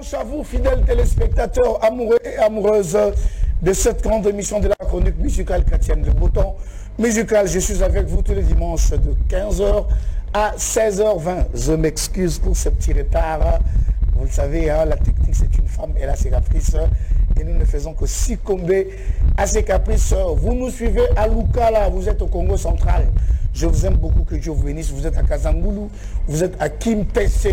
dimanche à vous, fidèles téléspectateurs, amoureux et amoureuses de cette grande émission de la chronique musicale chrétienne de Bouton Musical. Je suis avec vous tous les dimanches de 15h à 16h20. Je m'excuse pour ce petit retard. Vous le savez, hein, la technique, c'est une femme, elle a ses caprices. Et nous ne faisons que succomber à ses caprices. Vous nous suivez à Lukala, vous êtes au Congo central. Je vous aime beaucoup, que Dieu vous bénisse. Vous êtes à Kazangoulou, vous êtes à Kimpese,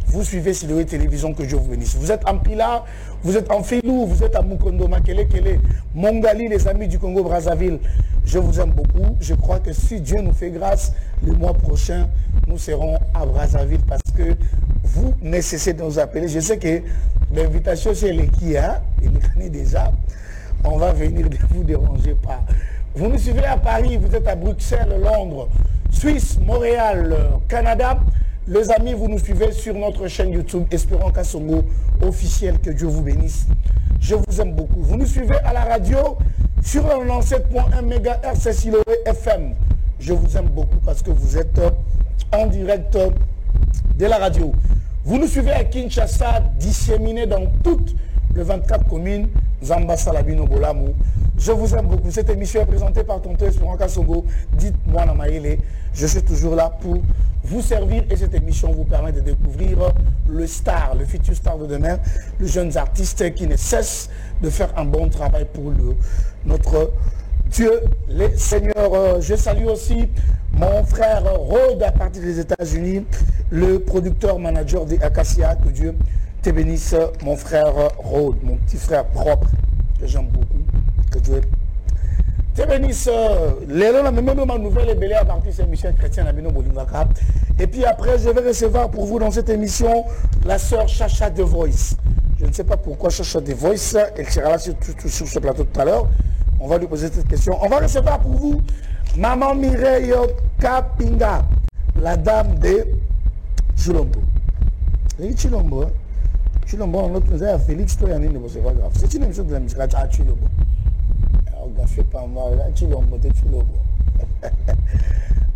vous suivez Siloé Télévision, que Dieu vous bénisse. Vous êtes en Pila, vous êtes en Filou, vous êtes à Mukondo, Makele, Kele, Mongali, les amis du Congo-Brazzaville. Je vous aime beaucoup. Je crois que si Dieu nous fait grâce, le mois prochain, nous serons à Brazzaville parce que vous ne cessez de nous appeler. Je sais que l'invitation chez l'Ekia, il le connaît déjà. On va venir, ne vous dérangez pas. Vous nous suivez à Paris, vous êtes à Bruxelles, Londres, Suisse, Montréal, Canada. Les amis, vous nous suivez sur notre chaîne YouTube Espérant Kassongo officiel, que Dieu vous bénisse. Je vous aime beaucoup. Vous nous suivez à la radio sur le 97.1 MHz Siloé FM. Je vous aime beaucoup parce que vous êtes en direct de la radio. Vous nous suivez à Kinshasa, disséminé dans toutes les 24 communes, Zamba Salabino Bolamou. Je vous aime beaucoup. Cette émission est présentée par Tonton Espérant Kassongo. Dites-moi Namaïle, je suis toujours là pour vous servir et cette émission vous permet de découvrir le star, le futur star de demain, les jeunes artistes qui ne cessent de faire un bon travail pour notre Dieu, les seigneurs. Je salue aussi mon frère Rod à partir des États-Unis, le producteur manager des Acacia. Que Dieu te bénisse, mon frère Rod, mon petit frère propre, que j'aime beaucoup. Que Dieu te bénisse. Même ma nouvelle est belle à partir de cette émission chrétienne à Bino Bolingaka. Et puis après, je vais recevoir pour vous dans cette émission la sœur Chacha de Voice. Je ne sais pas pourquoi Chacha de Voice, elle sera là sur ce plateau tout à l'heure. On va lui poser cette question. On va recevoir pour vous Maman Mireille Kapinga, la dame de Chilombo. Et Chilombo, hein? Chilombo, on a Félix, c'est pas grave. C'est une émission de la musique à Chilombo.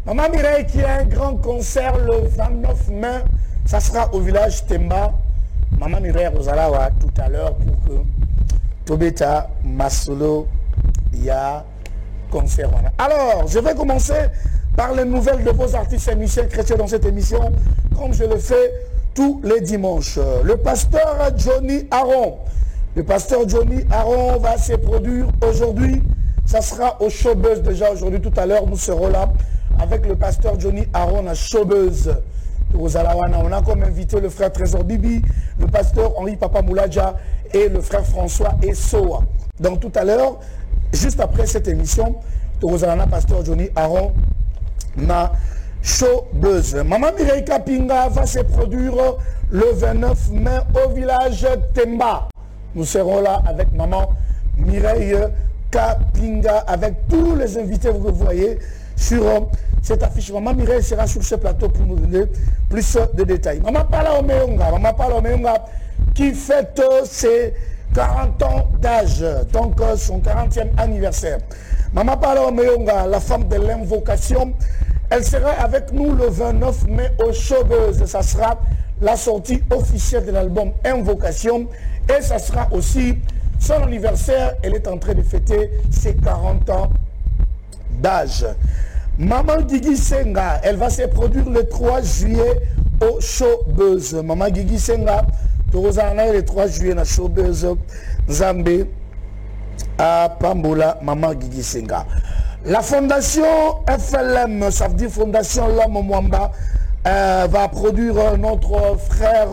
Maman Mireille qui a un grand concert le 29 mai, ça sera au village Temba. Maman Mireille Rosalawa tout à l'heure pour que Tobeta Masolo y a concert. Alors, je vais commencer par les nouvelles de vos artistes et Michel Chrétien dans cette émission, comme je le fais tous les dimanches. Le pasteur Johnny Aaron. Le pasteur Johnny Aaron va se produire aujourd'hui. Ça sera au Showbuzz déjà aujourd'hui. Tout à l'heure, nous serons là avec le pasteur Johnny Aaron à Showbuzz. On a comme invité le frère Trésor Bibi, le pasteur Henri Papa Moulaja et le frère François Essoa. Donc tout à l'heure, juste après cette émission, le pasteur Johnny Aaron na Showbuzz. Maman Mireille Kapinga va se produire le 29 mai au village Temba. Nous serons là avec maman Mireille Kapinga, avec tous les invités que vous voyez sur cette affiche. Maman Mireille sera sur ce plateau pour nous donner plus de détails. Maman Pala Omeonga, qui fête ses 40 ans d'âge, donc son 40e anniversaire. Maman Pala Omeonga, la femme de l'invocation, elle sera avec nous le 29 mai au Showbuzz. Ça sera la sortie officielle de l'album Invocation. Et ça sera aussi son anniversaire. Elle est en train de fêter ses 40 ans d'âge. Maman Guigui Senga, elle va se produire le 3 juillet au Showbuzz. Maman Guigui Senga, le 3 juillet au Showbuzz Zambé à Pambola. Maman Guigui Senga. La fondation FLM, ça veut dire Fondation L'Homme Mwamba, va produire notre frère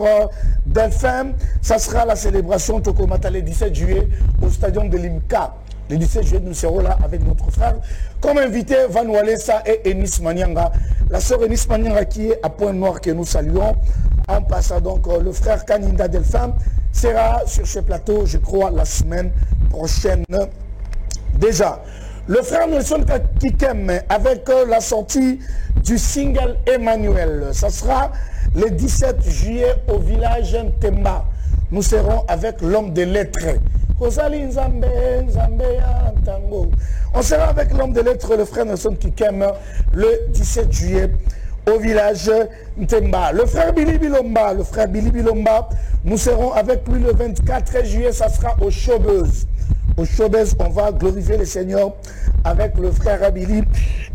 Delphin. Ça sera la célébration Tokomata le 17 juillet au stadium de l'IMCA. Le 17 juillet, nous serons là avec notre frère. Comme invité, Van Walesa et Enis Manianga. La sœur Enis Manianga qui est à Point-Noir que nous saluons. En passant donc, le frère Kaninda Delphin sera sur ce plateau, je crois, la semaine prochaine déjà. Le frère Nelson Kikem avec la sortie du single Emmanuel. Ça sera le 17 juillet au village Temba. Nous serons avec l'homme des lettres. On sera avec l'homme des lettres, le frère Nelson Kikem, le 17 juillet au village Ntemba. Le frère Billy Bilomba, nous serons avec lui le 24 juillet, ça sera au Showbuzz. Au Showbuzz, on va glorifier le Seigneur avec le frère Billy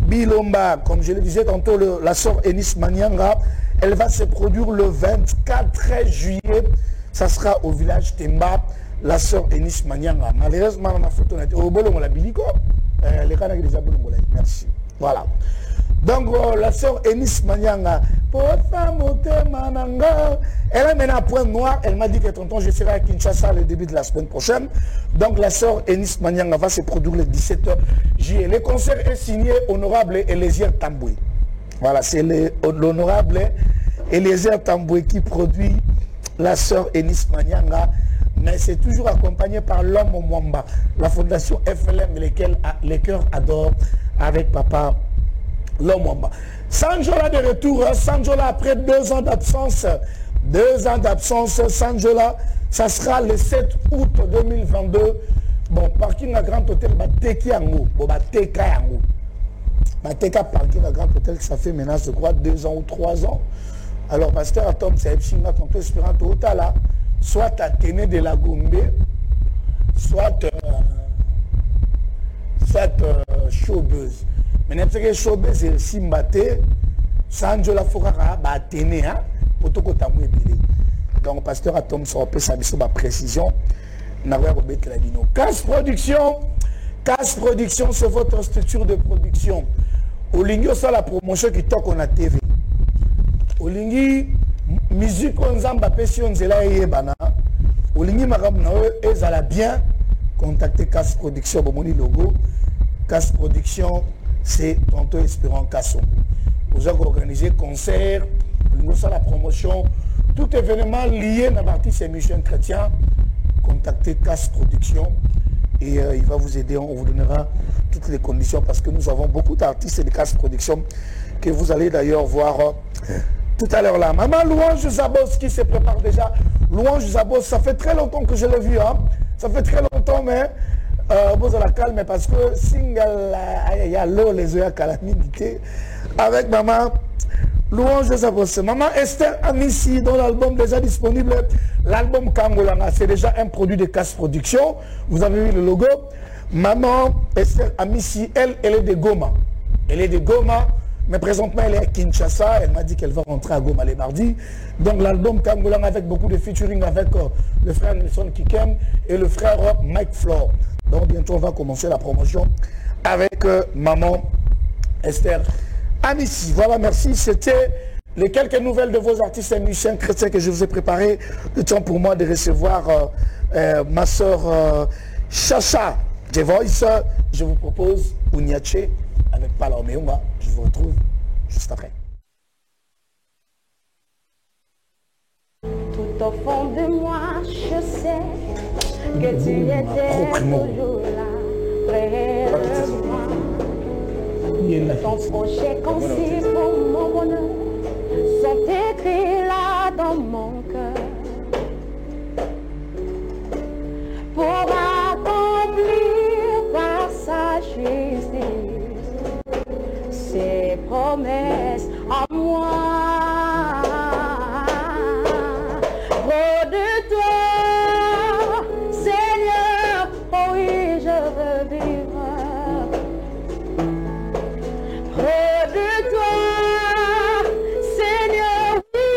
Bilomba. Comme je le disais tantôt, la sœur Eunice Manyanga, elle va se produire le 24 juillet, ça sera au village Temba, la sœur Eunice Manyanga. Malheureusement, on a photo, on a Biliko, les canards déjà merci. Voilà. Donc, la sœur Eunice Manyanga, elle a mené un point noir. Elle m'a dit que tonton, je serai à Kinshasa le début de la semaine prochaine. Donc, la sœur Eunice Manyanga va se produire le 17 juillet. Le concert est signé Honorable Eliezer Tamboué. Voilà, c'est l'honorable Eliezer Tamboué qui produit la sœur Eunice Manyanga. Mais c'est toujours accompagné par l'homme au Mwamba, la fondation FLM, les cœurs adorent avec papa. L'Omwamba. Sanjola de retour, Sanjola après 2 ans d'absence. 2 ans d'absence, Sanjola, ça sera le 7 août 2022. Bon, parking à Grand Hôtel, Bateki Yango. Bon, Bateka Yango. Bateka parking à Grand Hôtel, ça fait maintenant, je crois, 2 ans ou 3 ans. Alors, pasteur Atom, c'est Epsinga, tonton Espéranto, Otala, soit à Téné de la Gombe, soit Showbuzz. Mais n'importe quel Showbuzz est Simbate, Sanjola Fokara, Batene, pour tout côté de donc, pasteur Atom, ça va sa précision. Casse Production, c'est votre structure de production. Au Lingui, ça la promotion qui toque on a TV. Au Lingui, musique on zamba pession zela yebana. Au Lingui, maram na ezala bien contacter Casse Production, bomoni logo. Casse Production, c'est tantôt Espérant Casson. Vous avez organisé concert, la promotion, tout événement lié à la partie ces missions chrétiens, contactez Casse Production et il va vous aider, on vous donnera toutes les conditions parce que nous avons beaucoup d'artistes de Casse Production que vous allez d'ailleurs voir tout à l'heure là. Maman Louange Zabos qui se prépare déjà. Louange Zabos, ça fait très longtemps que je l'ai vu, hein. Ça fait très longtemps, mais vous allez la calme parce que single il y a l'eau les yeux à calamité avec maman Louange Zabos. Maman Esther Amissi, dont l'album déjà disponible, l'album Kangolanga, c'est déjà un produit de Casse Production. Vous avez vu le logo. Maman Esther Amissi, elle est de Goma. Elle est de Goma, mais présentement elle est à Kinshasa. Elle m'a dit qu'elle va rentrer à Goma les mardis. Donc l'album Kangolanga avec beaucoup de featuring avec le frère Nelson Kikem et le frère Mike Flore. Donc bientôt on va commencer la promotion avec maman Esther Amissi. Voilà, merci. C'était les quelques nouvelles de vos artistes et musiciens chrétiens que je vous ai préparé. Le temps pour moi de recevoir ma soeur Chacha The Voice. Je vous propose Uniache avec Pala Omeunga. Je vous retrouve juste après. Tout au fond de moi, je sais que tu étais toujours là, près de moi. Ton projet concis pour mon bonheur sont écrits là dans mon cœur. Pour accomplir par sa justice ses promesses à moi. Près de toi, Seigneur, oh oui, je veux vivre. Près de toi, Seigneur, oui,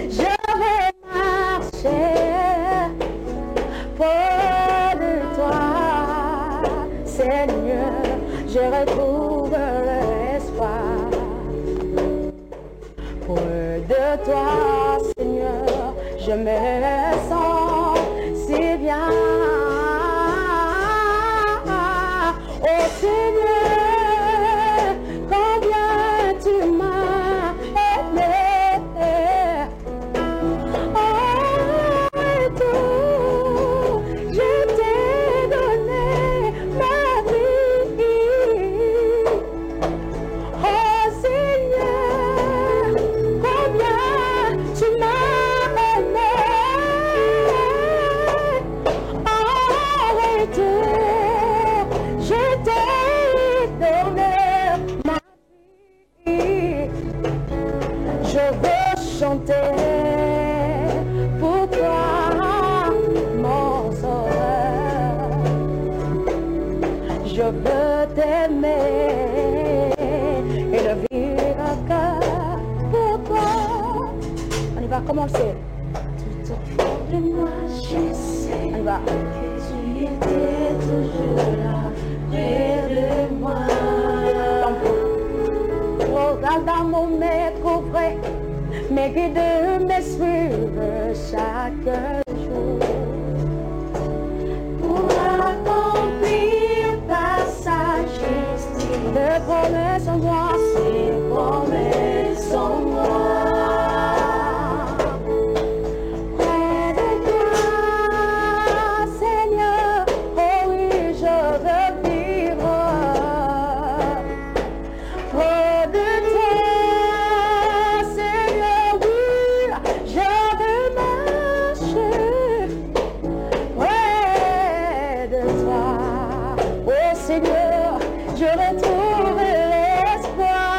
je vais marcher. Près de toi, Seigneur, je retrouve l'espoir. Près de toi, Seigneur, je me sens si bien. Oh Seigneur, combien tu m'as aimé. Oh, et tout, je t'ai donné ma vie. Oh Seigneur, combien tu m'as aimé. Oh, veux t'aimer et le vivre que pour toi. On y va, comment on le sait? Tout au fond de moi, je sais. On y va. Que tu étais toujours là, près de moi. Regarde à mon maître vrai, mes guides me suivent chaque jour. Pour accomplir par sa justice, tes promesses en moi, ses promesses en moi. Près de toi, Seigneur, oh oui, je veux vivre. Près de toi, Seigneur, oui, je veux marcher. Près de toi, oh Seigneur, je retrouve l'espoir.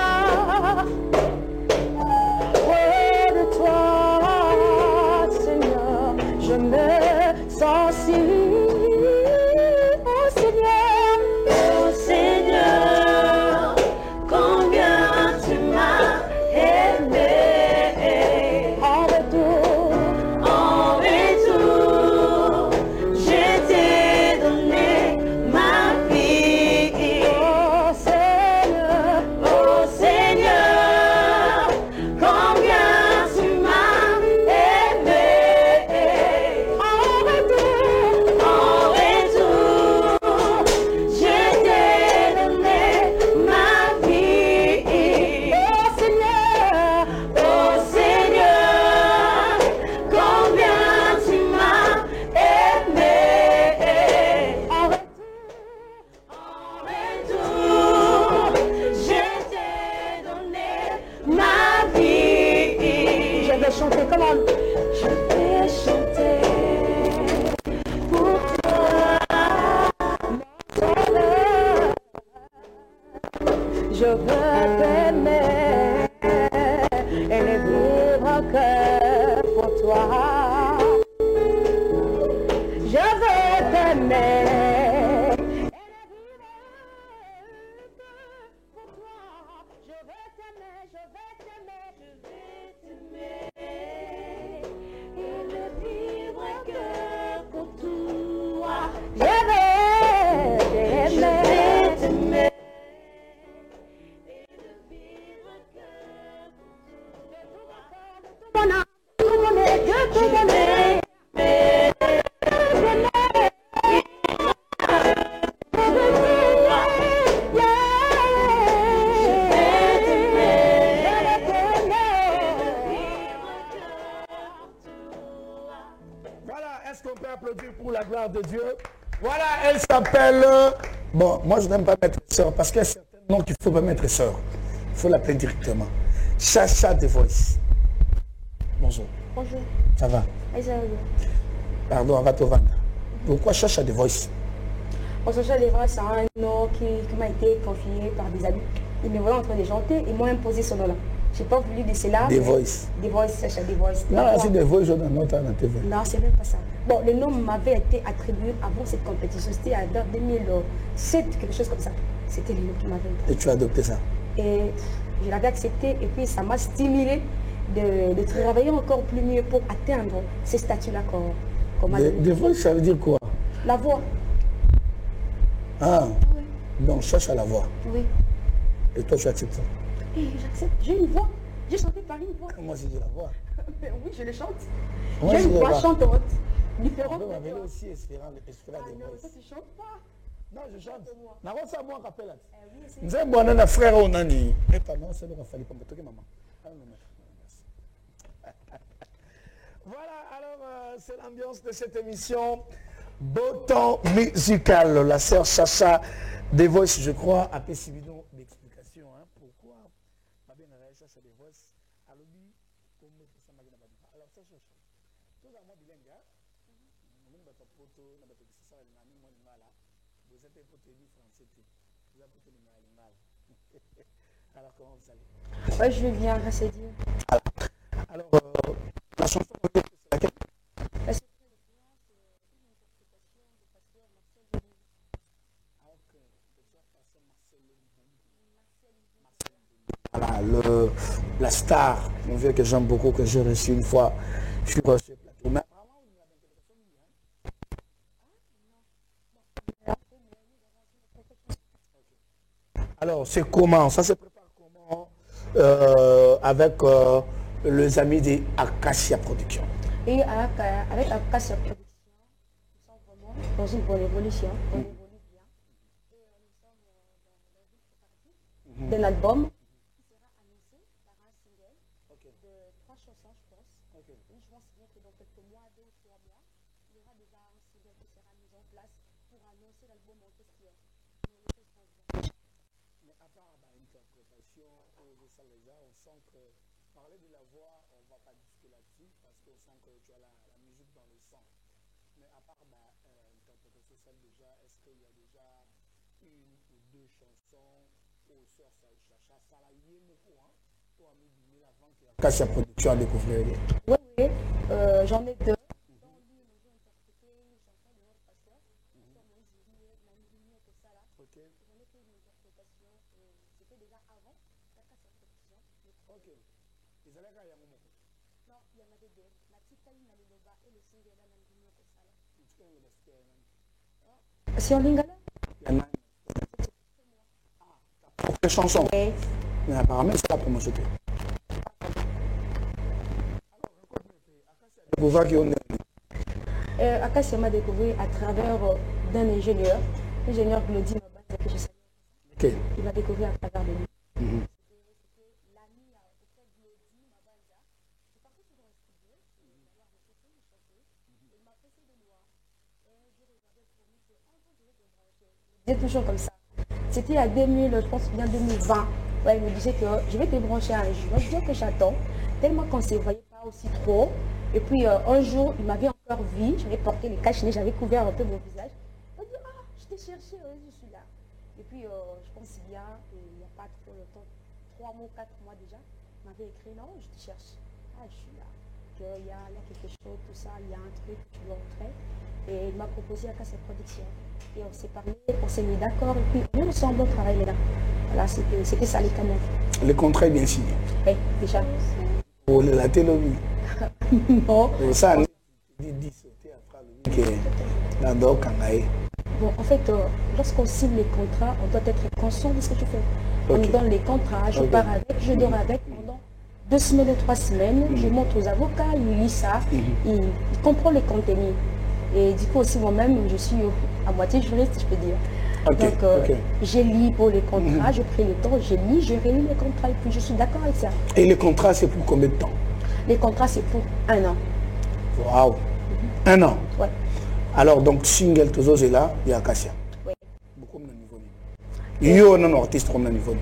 Près de toi, Seigneur, je me sens si libre. Oh Seigneur, combien tu m'as aimé. En retour, je t'ai donné ma vie. Oh Seigneur, combien tu m'as aimé. En retour, je t'ai donné ma vie. Oh Seigneur, combien tu m'as aimé. En retour, je t'ai donné ma vie. Je vais chanter, comment? Je vais chanter pour toi, mon sauveur. Je veux t'aimer et ne vivre que pour toi. Je veux t'aimer et ne vivre que pour toi. Je veux t'aimer, je vais t'aimer, et ne vivre que pour toi. Je vais t'aimer. Mon âme, tout mon être, tout mon être. Voilà, est-ce qu'on peut applaudir pour la gloire de Dieu? Voilà, elle s'appelle... Bon, moi je n'aime pas mettre sœur parce qu'il y a certains noms qu'il ne faut pas mettre sœur. Il faut l'appeler directement. Chacha The Voice. Bonjour. Bonjour. Ça va? Pardon, on va te vendre. Pourquoi Chacha The Voice? Chacha The Voice, c'est un nom qui m'a été confié par des amis. Ils me voyaient en train de chanter et m'ont imposé ce nom-là. Je n'ai pas voulu de cela. The Voice. The Voice, Chacha The Voice. Non, c'est The Voice, je donne un autre à la TV. Non, c'est même pas ça. Bon, le nom m'avait été attribué avant cette compétition. C'était en 2007, quelque chose comme ça. C'était le nom qui m'avait été. Et tu as adopté ça? Et je l'avais accepté et puis ça m'a stimulé de travailler encore plus mieux pour atteindre ces statuts-là qu'on m'a donné. The Voice, ça veut dire quoi? La voix. Ah, Oui. donc cherche à la voix. Oui. Et toi, tu acceptes ça? Et j'accepte. J'ai une voix. J'ai chanté par une voix. Moi, j'ai dit la voix. Oui, je le chante. Moi, J'ai je une le voix vois. chantante. Différente. On m'avait aussi Espérant Ah des non, Voice. toi tu chantes pas. Non, je chante. N'a ça moi rappelle. Oui, c'est Nous avons un frère au nani. Et pas non, c'est le Rafali comme toi, maman. Ah, non, merci. Voilà, alors c'est l'ambiance de cette émission. Beau temps musical. La sœur Chacha The Voice, je crois, a fait suivant d'explications. Hein, pourquoi ma bien Chacha The Voice a lobby comme ça m'a dit. Alors ça Chacha. Tout à moi bilingue. Vous êtes pour français. Vous êtes pour alors comment vous allez? Ouais, je vais bien, grâce à Dieu. Alors, la chanson, c'est laquelle? La chanson de Florence, c'est une interprétation du pasteur Marcel Denis. Ah, ok. la star, on veut que j'aime beaucoup, que j'ai reçu une fois sur ce plateau. Mais alors, c'est comment? Ça se prépare comment avec les amis des Acacia Productions? Et avec Acacia Productions, nous sommes vraiment dans une bonne évolution. On évolue bien. Et nous sommes dans d'un album qui sera annoncé par un single de 3 chansons, je pense. Et je pense bien que dans quelques mois, 2 ou 3 mois, il y aura déjà un single qui sera mis en place pour annoncer l'album en question. Mais à part l'interprétation, on sent que parler de la voix, on ne va pas discuter là-dessus parce qu'on sent que tu as la musique dans le sang. Mais à part l'interprétation, celle déjà, est-ce qu'il y a déjà une ou deux chansons au sort ça l'a lié beaucoup, hein? Toi, ami du avant que Acacia Production a découvert. Oui, j'en ai 2. Dans lui, nous avons interprété une chanson de notre pasteur. Ok. J'en ai fait une interprétation, c'était déjà avant Acacia Production. Ok. Les Alega Yamomo. Non, il y en avait 2. La Tika Naliloba et le single de Nandinho Kosala. C'est en lingala? Quelle chanson? Oui. Mais apparemment, c'est pas pour me sauter. Acacia m'a découvert à travers d'un ingénieur Glody Mabanda que je savais. Okay. Il m'a découvert à travers de lui. C'était l'ami auquel Glody Mabanda. Je partais sur un studio, d'ailleurs, je faisais une chanson. Il m'a pressé de moi. Et je regardais pour lui que un jour je vais te brancher. Il disait toujours comme ça. C'était à 2000, je pense bien 2020. Ouais, il me disait que je vais te brancher un jour. Moi, je disais que j'attends. Tellement qu'on ne se voyait pas aussi trop. Et puis un jour, il m'avait encore vu. J'avais porté les cache-nez, j'avais couvert un peu mon visage. Il m'a dit, ah, je t'ai cherché, je suis là. Et puis, je pense bien, il n'y a pas trop longtemps, 3 mois, 4 mois déjà, il m'avait écrit, non, je te cherche. Ah, je suis là. Qu'il y a quelque chose, tout ça, il y a un truc, tu veux entrer. Et il m'a proposé Acacia Production. Et on s'est parlé, on s'est mis d'accord, et puis nous ensemble, on travaille là. Voilà, c'était ça les canons. Le contrat est bien signé. Oui, déjà. Pour la télé. Non. Ça, dit sauter après le week-end. Bon, en fait, lorsqu'on signe les contrats, on doit être conscient de ce que tu fais. On nous donne les contrats, je pars avec, je dors avec pendant 2 semaines ou 3 semaines. Je montre aux avocats, ils lisent ça, ils comprennent les contenus. Et du coup aussi moi-même, je suis à moitié juriste, je peux dire. Donc, j'ai lu pour les contrats, je prends le temps, j'ai lu, je relis les contrats et puis je suis d'accord avec ça. Et les contrats, c'est pour combien de temps? Les contrats, c'est pour 1 an. Waouh! 1 an? Ouais. Alors, donc, single, tout ça, là, il y a Acacia. Oui. Beaucoup de niveau. Il y a un artiste comme le niveau.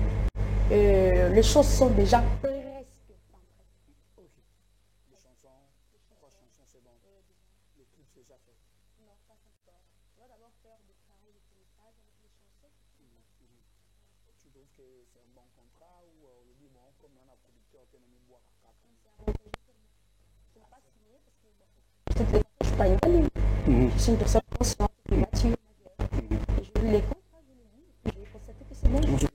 Les choses sont déjà presque. Ok. Les chansons, 3 chansons, c'est bon. Le clip, c'est déjà fait. Non, pas encore. On va d'abord faire des travail de finissage avec les chansons. Tu trouves que c'est un bon contrat ou on le dit, bon, comme on a un producteur, on a mis boire à 4 ans? Je n'ai pas signé parce que je ne suis pas une amie. Je suis une personne consciente, une mature. Et je lis les contrats, je les lis, et puis j'ai constaté que c'est bon. Donc, c'est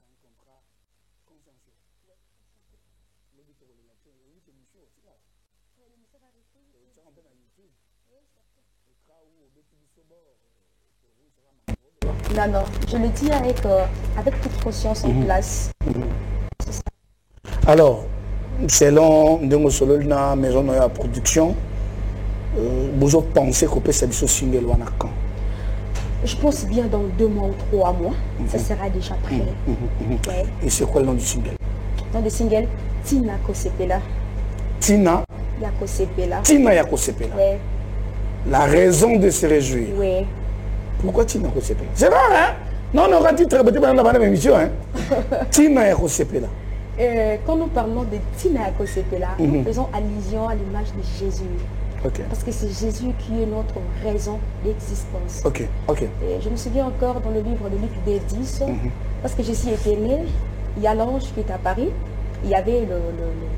un contrat consensuel. L'auditeur de la télé, oui, c'est monsieur aussi là. L'émission va rester. Tu rentres dans YouTube. Oui, certain. Le cas où au béti du sobor, pour vous, ça va non, je le dis avec toute conscience en place. C'est ça. Alors, selon Ndongo Solo, la maison de la production, vous pensez qu'on peut s'habiller single ou quand? Je pense bien dans 2 mois ou 3 mois, ça sera déjà prêt. Ouais. Et c'est quoi le nom du single? Le nom du single, Tina Kosepela. Tina Yakosepela. Tina Yakosepela. Ouais. La raison de se réjouir. Oui. Pourquoi Tina Yakosepela? C'est rare, hein? Non, on aura dit très bien dans la même émission, hein? Tina Yakosepela. Quand nous parlons de Tina Yakosepela, nous faisons allusion à l'image de Jésus. Okay. Parce que c'est Jésus qui est notre raison d'existence. Ok. Et je me souviens encore dans le livre de Luc D10, parce que Jésus était né, il y a l'ange qui est à Paris, il y avait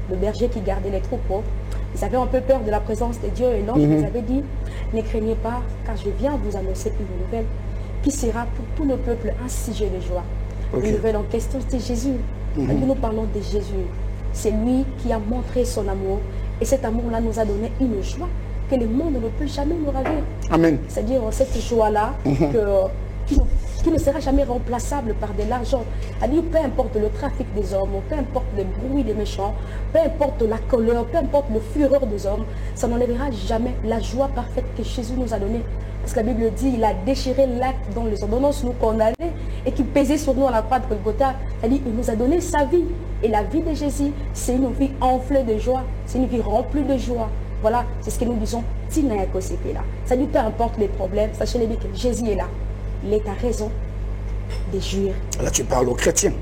le berger qui gardait les troupeaux. Ils avaient un peu peur de la présence de Dieu et l'ange les avait dit, ne craignez pas, car je viens vous annoncer une nouvelle qui sera pour tout le peuple un sujet de joie. Une nouvelle en question, c'est Jésus. Nous parlons de Jésus. C'est lui qui a montré son amour et cet amour-là nous a donné une joie que le monde ne peut jamais nous ravir. Amen. C'est-à-dire cette joie-là qui ne sera jamais remplaçable par de l'argent. C'est-à-dire, peu importe le trafic des hommes, peu importe le bruit des méchants, peu importe la colère, peu importe le fureur des hommes, ça n'enlèvera jamais la joie parfaite que Jésus nous a donnée. Parce que la Bible dit, il a déchiré l'acte dont les ordonnances nous condamnaient et qui pesait sur nous à la croix de Golgotha. C'est-à-dire, il nous a donné sa vie. Et la vie de Jésus, c'est une vie enflée de joie, c'est une vie remplie de joie. Voilà, c'est ce que nous disons, là. Ça dit, peu importe les problèmes, sachez bien que Jésus est là. Il est à raison de jouir. Là, tu parles aux chrétiens.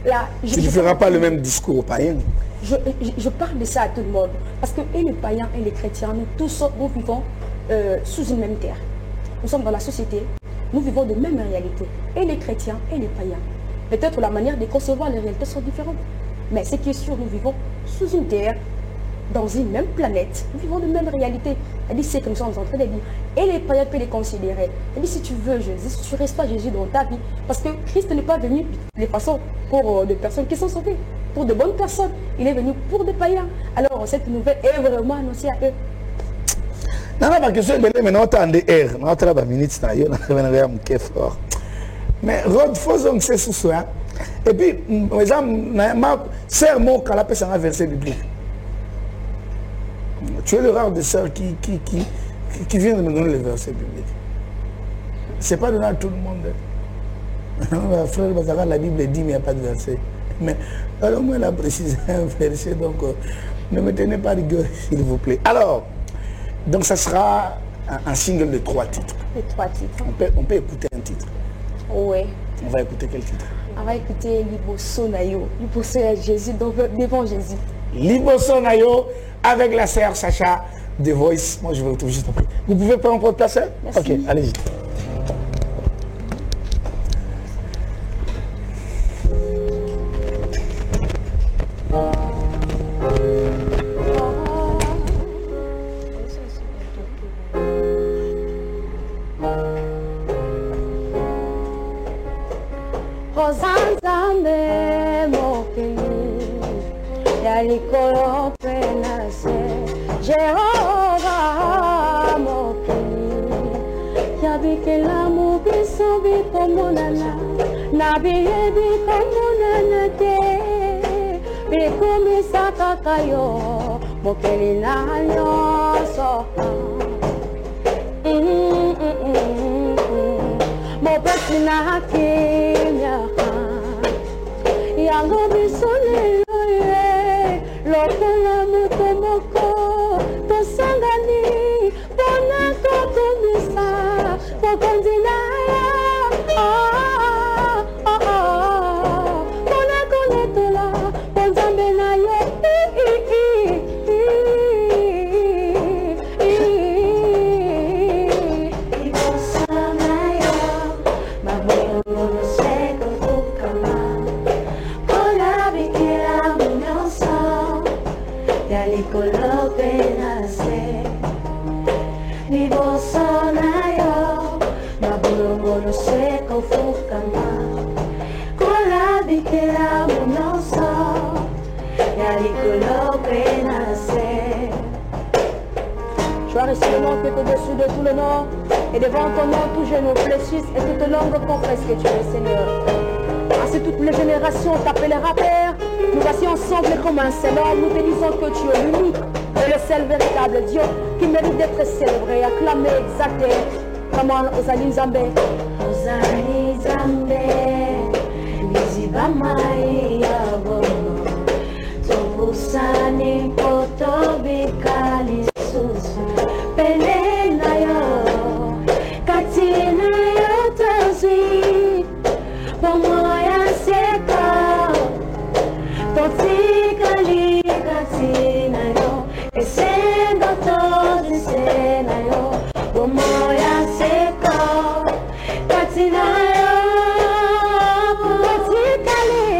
Là, tu ne feras pas le même discours aux païens. Je parle de ça à tout le monde. Parce que et les païens et les chrétiens, nous tous, nous vivons sous une même terre. Nous sommes dans la société, nous vivons de même réalité. Et les chrétiens et les païens. Peut-être la manière de concevoir les réalités sont différentes. Mais ce qui est sûr, nous vivons sous une terre, dans une même planète, nous vivons de même réalité. C'est ce que nous sommes en train de dire. Et les païens peuvent les considérer. Si tu veux Jésus, si tu restes pas Jésus dans ta vie, parce que Christ n'est pas venu de façon pour des personnes qui sont sauvées, pour de bonnes personnes. Il est venu pour des païens. Alors cette nouvelle est vraiment annoncée à eux. Non, parce que ce que maintenant on des airs, on a travaillé minutes, on a un fort. Mais Rod, faisons que c'est sous soi. Et puis, par exemple, c'est un mot qu'on appelle ça un verset biblique. Tu es le rare des sœurs qui vient de me donner le verset biblique. Ce n'est pas donné à tout le monde. Frère Bazara, la Bible dit, mais il n'y a pas de verset. Mais alors moi, elle a précisé un verset, donc ne me tenez pas rigueur, s'il vous plaît. Alors, donc ça sera un single de 3 titres. De 3 titres. On peut écouter un titre. Oui. On va écouter quel titre? On va écouter Liboso Nayo. Liboso à Jésus, devant Jésus. Liboso Nayo avec la sœur Sacha de Voice. Moi, je vais retrouver juste après. Vous pouvez prendre votre place? Merci. Ok, allez-y. Rosanzambe mokili ya likolo penase Jehova mokili ya bikela mubiso bikomonana na biyebi komonana te bikomisaka kayo mokili na nyonso mopesi na kimia yango bisolelo ye lokola moto moko tosangani mpona kokomisa mokonzi na yo mpona koletola mpo nzambe na yo Tu as reçu le nom qui est au-dessus de tout le nom, et devant ton nom, tout genou fléchisse et toute langue confesse que tu es Seigneur. Ainsi toutes les générations t'appellera Père. Nous voici ensemble comme un seul homme, nous te disons que tu es l'unique et le seul véritable Dieu qui mérite d'être célébré, acclamé, exalté. Comment Ozali Nzambe? Ozali Nzambe, Niziba Maia Bono, Tobusani Potobikali Susu, Pelena yo, Katina yo Tazi, Pomoya Seka, Totikali Katina yo, Esendo Tozi Sena yo, Pomoya Seka, Katina yo, Totikali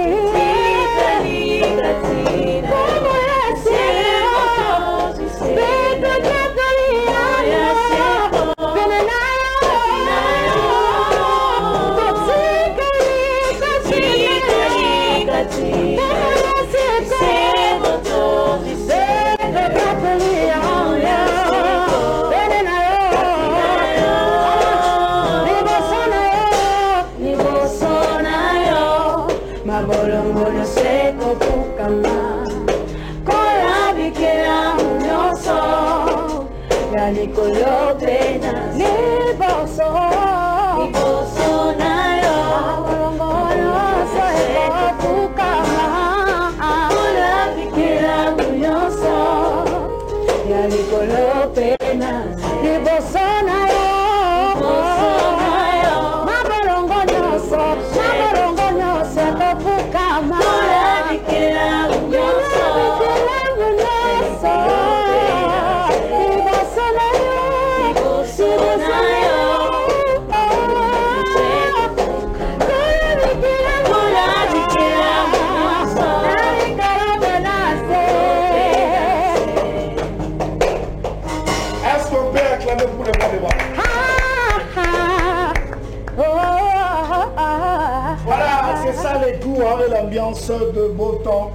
retour avec l'ambiance de beau temps.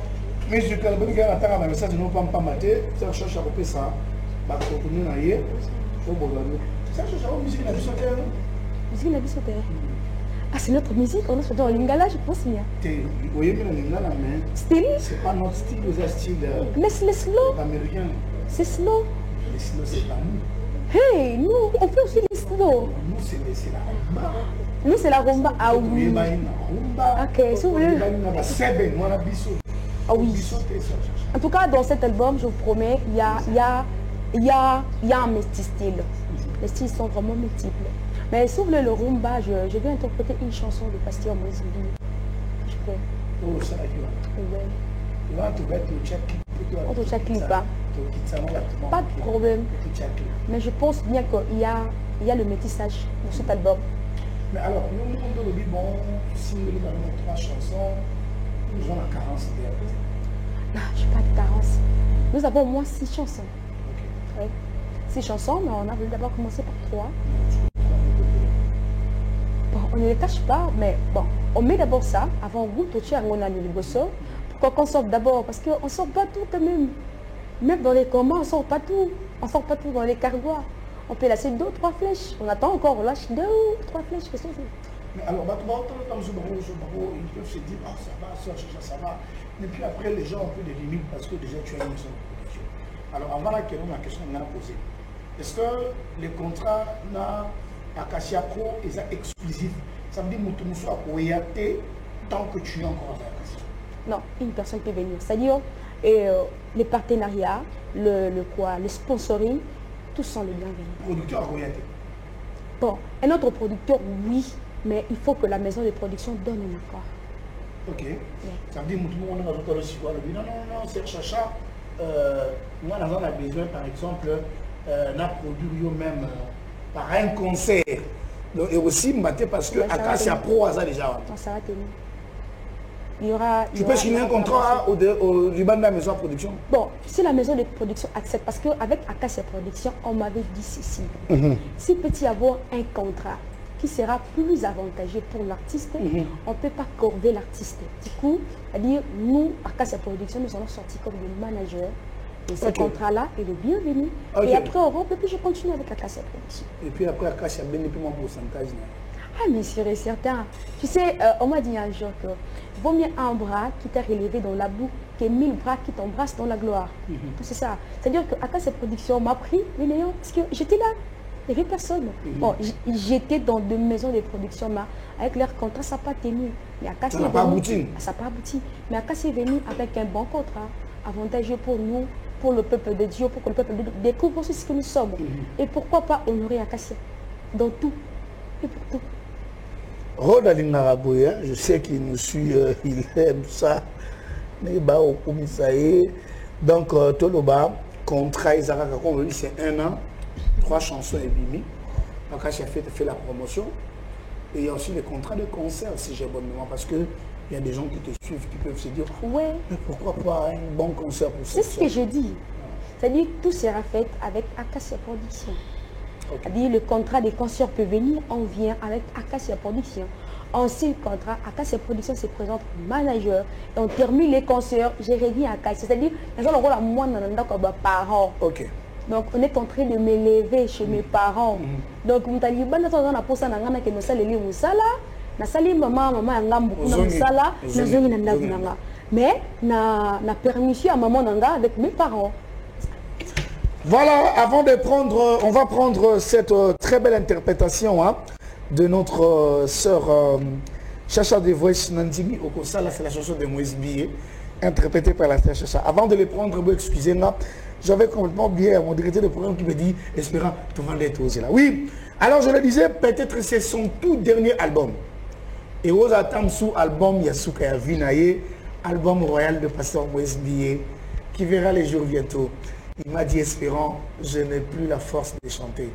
Musical, bon gars, attends, mais ça, nous pas mater. Ça cherche à couper ça. Bah, continuer à y aller. Faut bon ça cherche à musique la musique terre. Musique la musique terre. Ah, c'est notre musique, on est dans le lingala, je pense bien. Oui, mais le lingala, mais style. C'est pas notre style, c'est style les slow. Américain. C'est slow. Les slow, c'est pas nous. Hey, nous, on fait aussi les slow. Nous, c'est la rumba. Nous, c'est la rumba. Ah oui. Ok, si vous voulez. Ah oui. En tout cas, dans cet album, je vous promets, il y a un multi-style. Les styles sont vraiment multiples. Mais si vous voulez le rumba, je vais interpréter une chanson de Pasteur Moïse Mbili. Je peux. Oh, ça, tu vas on te check clip, hein. Pas de problème. Mais je pense bien qu'il y a le métissage dans cet album. Mais alors, nous, on dit, bon, si nous avons 3 chansons, nous avons la carence derrière. Non, je n'ai pas de carence. Nous avons au moins 6 chansons. Okay. Oui. 6 chansons, mais on a voulu d'abord commencer par 3. Bon, on ne les cache pas, mais bon, on met d'abord ça avant vous, tout de suite, on a le bosso. Pourquoi qu'on sorte d'abord? Parce qu'on ne sort pas tout quand même. Même dans les combats, on ne sort pas tout. On ne sort pas tout dans les cargois. On peut laisser 2 ou 3 flèches. On attend encore, on lâche 2 ou 3 flèches. Qu'est-ce qu'on fait? Mais alors, ils peuvent se dire, ah, ça va, ça va. Et puis après, les gens ont peu de limites parce que déjà tu as une maison de production. Alors, avant la question qu'on a posée, est-ce que les contrats Acacia Pro est exclusif? Ça veut dire que tu ne sois pas tant que tu es encore avec Acacia. Non, une personne peut venir. C'est-à-dire, les partenariats, le sponsoring, tous sont les bienvenus. Producteur royauté. Bon, un autre producteur, oui, mais il faut que la maison de production donne un accord. Ok. Yeah. Ça veut dire que tout le monde a aussi quoi. Non, c'est Chacha. Moi, on a besoin, par exemple, d'un produit même par un concert. Et aussi, parce que Acacia Pro a ça déjà. Non, ça va tenir. Tu peux signer un contrat au Liban de la maison de production? Bon, si la maison de production accepte, parce qu'avec Acacia Production, on m'avait dit ceci. S'il peut y avoir un contrat qui sera plus avantageux pour l'artiste, on ne peut pas corver l'artiste. Du coup, c'est-à-dire, nous, Acacia Production, nous allons sortir comme des managers. Et ce contrat-là est le bienvenu. Et après Europe, et puis je continue avec Acacia Production. Et puis après Acacia, bien et puis mon pourcentage. Ah, mais sûr et certain. Tu sais, on m'a dit un jour que vaut mieux un bras qui t'a relevé dans la boue que 1000 bras qui t'embrassent dans la gloire. C'est ça. C'est-à-dire qu'Acacia Production m'a pris les néants parce que j'étais là. Il n'y avait personne. Bon, j'étais dans 2 maisons de production, mais avec leur contrat, ça n'a pas tenu. Mais ça n'a pas abouti. Ça n'a pas abouti. Mais Acacia est venu avec un bon contrat, avantageux pour nous, pour le peuple de Dieu, pour que le peuple découvre aussi ce que nous sommes. Et pourquoi pas honorer Acacia dans tout et pour tout. Roda Lingaraboya, je sais qu'il nous suit, il aime ça. Donc, Toloba, contrat Isaac, comme on dit, c'est 1 an, 3 chansons et bimi. Acacia fait la promotion. Et il y a aussi les contrats de concert, si j'ai bonne mémoire, parce qu'il y a des gens qui te suivent, qui peuvent se dire, ouais, mais pourquoi pas un bon concert pour ça? C'est ce que je dis. C'est-à-dire que tout sera fait avec Acacia Production. C'est-à-dire le contrat des concerts peut venir, on vient avec Acacia Production. On signe le contrat, Acacia Production se présente manager, et on termine les concerts, j'ai remis Acacia. C'est-à-dire, nous avons le rôle à moi, comme parents. Donc, on est en train de m'élever chez mes parents. Donc, on a dit, mais na permission à maman avec mes parents. Voilà, avant de prendre, on va prendre cette très belle interprétation de notre sœur Chacha de Voice Nandimi Okosala, c'est la chanson de Moïse Billet, interprétée par la sœur Chacha. Avant de les prendre, excusez-moi, j'avais complètement bien mon directeur de programme qui me dit, espérant, tout le monde est aussi là. Oui, alors je le disais, peut-être c'est son tout dernier album. Et aux attentes sous album Yasuka Yavinaye, album royal de Pasteur Moïse Billet, qui verra les jours bientôt. Il m'a dit, espérant, je n'ai plus la force de chanter.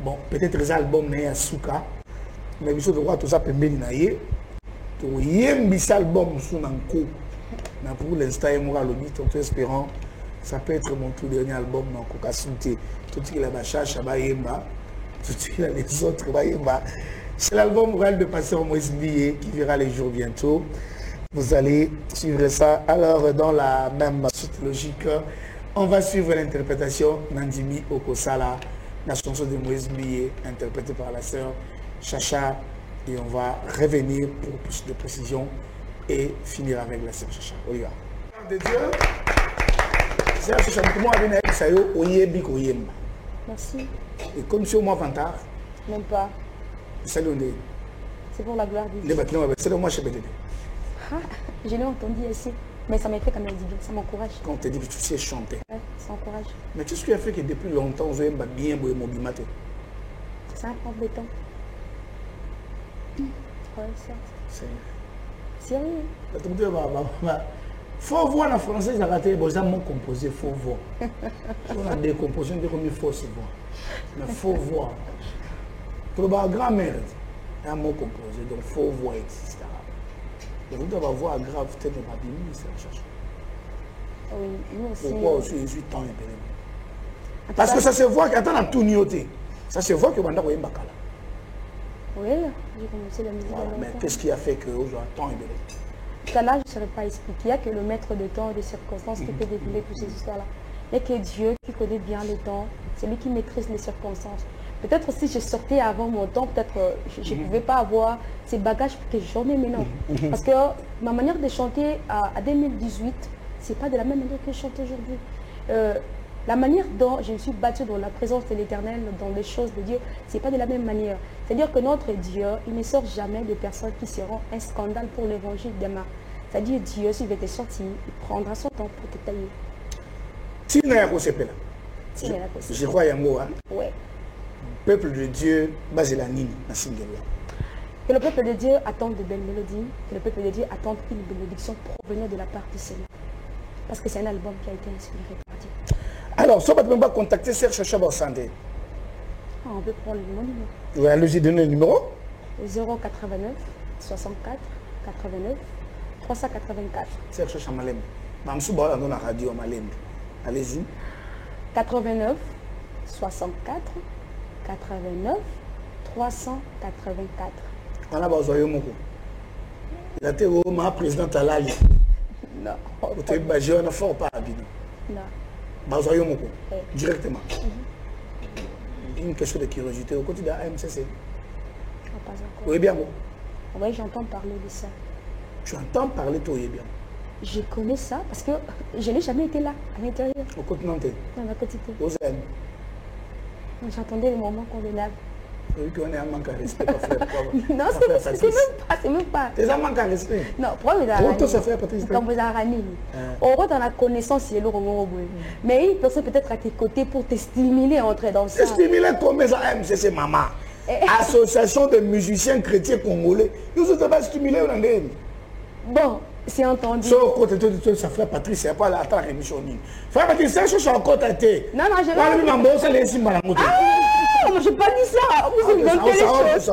Bon, peut-être les albums n'est Yasuka, mais il faut voir tout ça peut m'éliminer. Tout y album sous Nanko. Pour l'instant, il espérant, ça peut être mon tout dernier album dans Kokasute. Tout ce qu'il a bâché, Shaba Yemba, tout de suite les autres. C'est l'album Royal de Pasteur Moïse Mbié qui verra les jours bientôt. Vous allez suivre ça. Alors, dans la même suite logique, on va suivre l'interprétation Nandimi Okosala, la chanson de Moïse Mbié, interprétée par la sœur Chacha. Et on va revenir pour plus de précision et finir avec la sœur Chacha. On y va. De Dieu, sœur Chacha, comment avez-vous dit ça? Merci. Et comme si au moins 20 ans. Même pas. C'est pour la gloire de Dieu. C'est le mois chez BDD. Ah, je l'ai entendu ici. Mais ça m'a fait quand même du bien, ça m'encourage. Quand on te dit que tu sais chanter. Ouais, ça encourage. Mais qu'est-ce qui a fait que depuis longtemps, vous avez bien mobile matin? Ça prend de temps. Ouais, certes. Sérieux? Faut voir en français, j'ai raté, bon, ça m'a composé, faut voir. On a des compositions de comme il faut se voir. Mais faut voir. Pour la grand-mère, il y a un mot composé, donc faut voir, etc. Et vous devez voir grave, peut-être pas bien, c'est la cherche. Oui, nous aussi. Pourquoi aussi, je suis tant impéré? Parce que ça se voit, attends, à tout nioté. Ça se voit que Wanda Koye Mbakala. Oui, j'ai commencé la musique. Voilà, mais qu'est-ce qui a fait qu'aujourd'hui, tant impéré? Tout à l'heure, je ne saurais pas expliquer. Il n'y a que le maître de temps et des circonstances qui peut dérouler toutes ces histoires-là. Il n'y a que Dieu qui connaît bien le temps. C'est lui qui maîtrise les circonstances. Peut-être si je sortais avant mon temps, peut-être je ne pouvais pas avoir ces bagages que j'en ai maintenant. Parce que ma manière de chanter à 2018, ce n'est pas de la même manière que je chante aujourd'hui. La manière dont je me suis battue dans la présence de l'Éternel, dans les choses de Dieu, ce n'est pas de la même manière. C'est-à-dire que notre Dieu, il ne sort jamais de personnes qui seront un scandale pour l'évangile demain. C'est-à-dire Dieu, s'il veut te sortir, il prendra son temps pour te tailler. Je crois Yango. Oui. Peuple de Dieu, basé la Nini, la Singela. Que le peuple de Dieu attende de belles mélodies, que le peuple de Dieu attende une bénédiction provenant de la part du Seigneur. Parce que c'est un album qui a été inspiré par Dieu. Alors, si on ne peut pas contacter Serge Chacha Borsandé. On peut prendre le numéro. Oui, allez-y, donnez le numéro. 089 64 89 384. Serge Chacha Malem. Mamsouba dans la radio Malem. Allez-y. 89 64 89 384. On a besoin de vous. Il a été au président Talali. Non. Vous êtes basé, on n'a pas habité. Non. Bazoyo directement. Une question de curiosité au quotidien à MCC. Pas encore. Oui, bien. Oui, j'entends parler de ça. Tu entends parler de toi, bien. Je connais ça parce que je n'ai jamais été là, à l'intérieur. Au continent. Dans la quotidien. Aux ailes. J'entendais les moments convenables. Oui, qu'on est un manque à respect. Non, c'est même pas. C'est un manque à respect. Non, pourquoi vous avez tout se fait, Patrice? Quand vous avez on rentre dans la connaissance, c'est le roman. Mais une personne peut-être à tes côtés pour te stimuler à entrer dans ça. Te stimuler comme ça, c'est maman. Association de musiciens chrétiens congolais. Nous ne sommes pas stimulés. Bon, c'est entendu. Ça fait Patrice, c'est pas la émission. Frère Patrice, c'est un chose encore tâté. Non, je vais. Ah, je n'ai pas dit ça. Vous inventez les choses.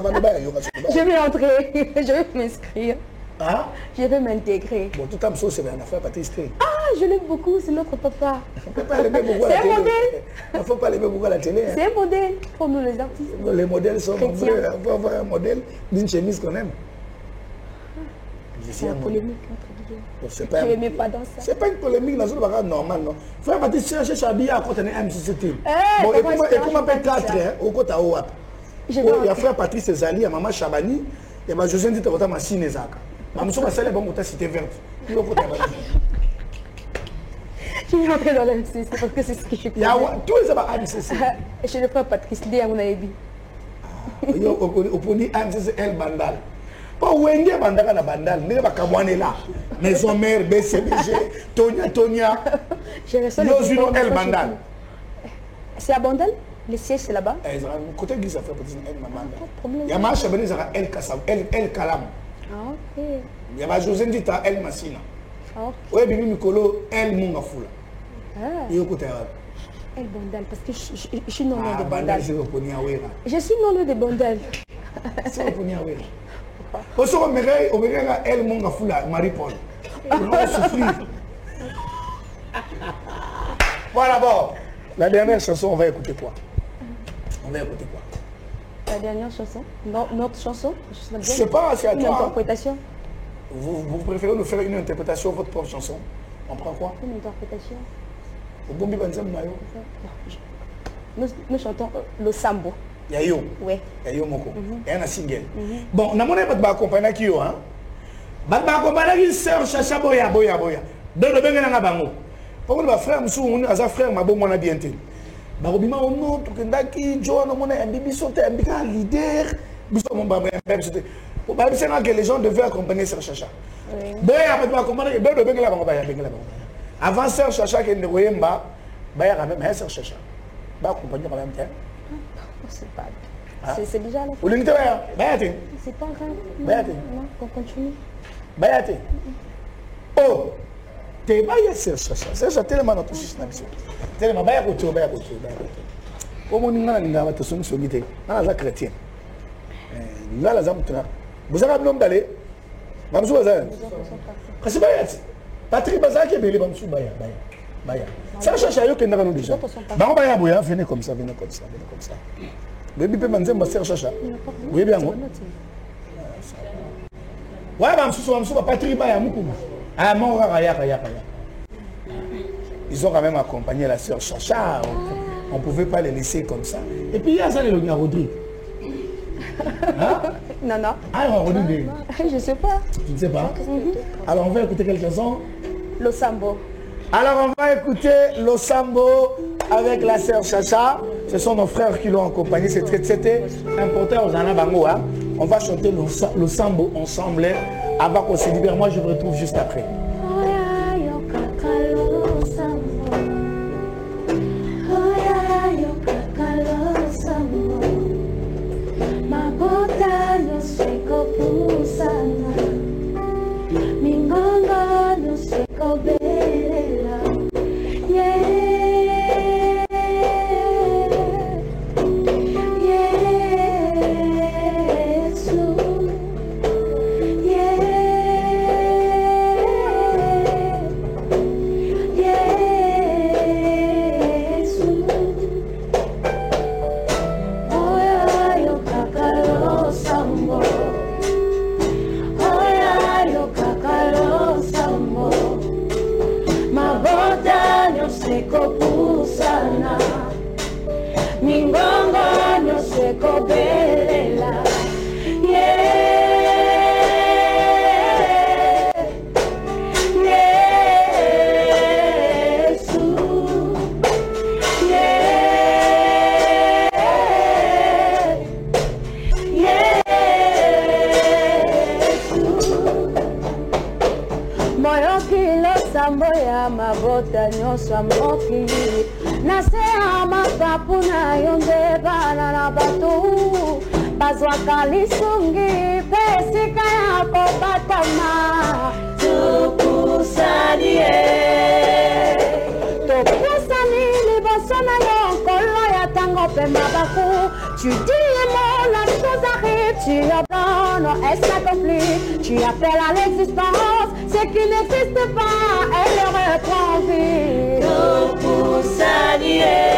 Je vais entrer. Je vais m'inscrire. Hein? Je vais m'intégrer. Bon, tout le temps, c'est un affaire Patrice. Ah, je l'aime beaucoup, c'est notre papa. C'est un modèle. Il ne faut pas l'aimer beaucoup à la télé. C'est un modèle pour nous les artistes. Les modèles sont nombreux. On va avoir un modèle d'une chemise qu'on aime. C'est une polémique entre guillemets. Je n'aimais pas dans ça. C'est pas une polémique dans une bagarre normale, non. Frère Patrice, chercher Chabi à côté de MCCT. Bon, et comment appelle 4 au côté à OAP. Il y a frère Patrice Zali, il y a maman Chabani, il y a José Ndita Kota Massine Zaka. Maman Souma Salé, bon, on cité verte. Je suis rentré dans la MCC parce que c'est ce que je connais. Tous les abats MCC. Je ne frère Patrice, il y a un aïbi. Au poni MCC El Bandal. Pas Wenge Bandaka na Bandal, mais pas Kamwane là. Maison mère, BCBG, Tonia. Yosuno El Bandal. C'est à Bandal? Le siège c'est là-bas? Côté Guy, ça fait petit El Bandal. Il y a Macha Beni, ça El Kassam, El Kalam. Ah, ok. Il y a José Ndita El Massina. Ah, ok. Oui, Bibi Mikolo El Mungafula. Ah. Il y a côté El Bandal, parce que je suis non loin de Bandal. Je suis non loin de Bandal. C'est au Poniawera. Au second, on verra El Mungafula, Marie-Paul. On va souffrir. Voilà, bon. La dernière chanson, on va écouter quoi? On va écouter quoi? La dernière chanson, notre chanson. Je ne sais pas, c'est à une toi. Interprétation. Vous préférez nous faire une interprétation de votre propre chanson? On prend quoi? Une interprétation. Au Bombi Banzem Mayo. Nous chantons le sambo. Yayo. Oui. Yayo Moko. Et un single. Bon, on a mon époque accompagné qui yo, hein? Accompagné qui sœur Chacha Boya. Dans le Benga Bango. Pour le frère Moussou, on a un frère, ma bonne a bien été. Barobima, on a tout le monde Joe, on a un bibi sauté, un leader. Pour que les gens devaient accompagner Sœur Chacha. Boya peut accompagner dans le Benga Bango. Avant Sœur Chacha qui est de Boyemba, Baya quand même Sœur Chacha. Bah accompagner quand même temps. C'est pas. C'est déjà la fin. C'est pas grave. Non, on continue. Bayate. Oh, t'es Baya Sœur Chacha. Sœur Chacha tellement notre système. Tellement Baya Koto. Comme on y a un son solide, on a chrétien. Nous allons vous avez un homme d'aller. Mamsou Bazar. Parce que Bayate. Patrick Bazar qui est belé Mamsou Baya. Ça cherche à que nous déjà. Bah Baya Boya, venez comme ça. Baby peut manzer ma sœur Chacha. Oui bien moi. Ouais Mamsou Patrick Baya Moukouma. Ah mon raya. Ils ont quand même accompagné la sœur Chacha. On ne pouvait pas les laisser comme ça. Et puis il y a ça, le gars Rodrigue. Hein? Non. Ah, Rodrigue. Je ne sais pas. Tu ne sais pas? Alors on va écouter quelle chanson? Le sambo. Alors on va écouter le sambo avec la sœur Chacha. Ce sont nos frères qui l'ont accompagné. C'était important aux Anabango. Hein? On va chanter le sambo ensemble. Avant qu'on se libère, moi je me retrouve juste après. Tu dis les la chose arrive, tu abandonnes, elle s'accomplit, tu appelles à l'existence, ce qui n'existe pas, elle reprend vie. Tout pour s'allier.